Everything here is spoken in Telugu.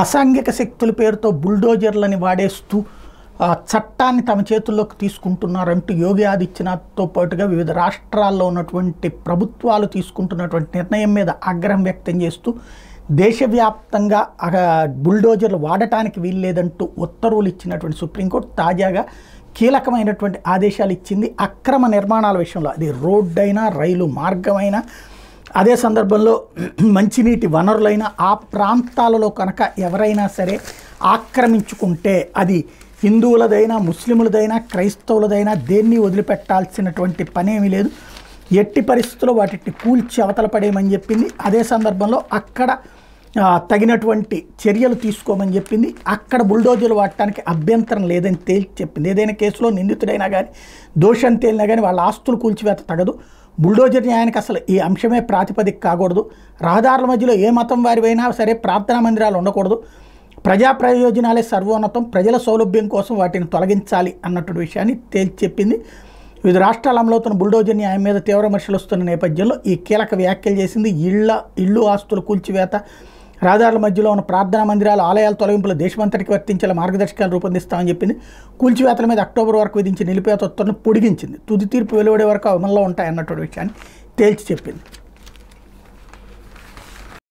అసాంఘిక శక్తుల పేరుతో బుల్డోజర్లని వాడేస్తూ చట్టాన్ని తమ చేతుల్లోకి తీసుకుంటున్నారంటూ యోగి ఆదిత్యనాథ్తో పాటుగా వివిధ రాష్ట్రాల్లో ఉన్నటువంటి ప్రభుత్వాలు తీసుకుంటున్నటువంటి నిర్ణయం మీద ఆగ్రహం వ్యక్తం చేస్తూ దేశవ్యాప్తంగా బుల్డోజర్లు వాడటానికి వీల్లేదంటూ ఉత్తర్వులు ఇచ్చినటువంటి సుప్రీంకోర్టు తాజాగా కీలకమైనటువంటి ఆదేశాలు ఇచ్చింది. అక్రమ నిర్మాణాల విషయంలో అది రోడ్డు అయినా రైలు మార్గమైనా అదే సందర్భంలో మంచినీటి వనరులైన ఆ ప్రాంతాలలో కనుక ఎవరైనా సరే ఆక్రమించుకుంటే అది హిందువులదైనా ముస్లిములదైనా క్రైస్తవులదైనా దేన్ని వదిలిపెట్టాల్సినటువంటి పనేమీ లేదు. ఎట్టి పరిస్థితుల్లో వాటిని కూల్చి అవతల పడేయమని చెప్పింది. అదే సందర్భంలో అక్కడ తగినటువంటి చర్యలు తీసుకోమని చెప్పింది. అక్కడ బుల్డోజర్లు వాడటానికి అభ్యంతరం లేదని తేల్చి చెప్పింది. ఏదైనా కేసులో నిందితుడైనా కానీ దోషం తేలినా కానీ వాళ్ళ ఆస్తులు కూల్చివేత తగదు. బుల్డోజర్ న్యాయానికి అసలు ఈ అంశమే ప్రాతిపదిక కాకూడదు. రహదారుల మధ్యలో ఏ మతం వారివైనా సరే ప్రార్థనా మందిరాలు ఉండకూడదు. ప్రజా ప్రయోజనాలే సర్వోన్నతం, ప్రజల సౌలభ్యం కోసం వాటిని తొలగించాలి అన్నటువంటి విషయాన్ని తేల్చి చెప్పింది. వివిధ రాష్ట్రాల అమలవుతున్న బుల్డోజర్ న్యాయం మీద తీవ్ర విమర్శలు వస్తున్న నేపథ్యంలో ఈ కీలక వ్యాఖ్యలు చేసింది. ఇళ్ళు ఆస్తుల కూల్చివేత, రహదారుల మధ్యలో ఉన్న ప్రార్థనా మందిరాలు, ఆలయాల తొలగింపులు దేశమంతటికి వర్తించేలా మార్గదర్శకాలు రూపొందిస్తామని చెప్పింది. కూల్చివేతల మీద అక్టోబర్ వరకు విధించిన నిలిపేత ఉత్తర్వులను పొడిగించింది. తుది తీర్పు వెలువడే వరకు అమల్లో ఉంటాయన్నటువంటి విషయాన్ని తేల్చి చెప్పింది.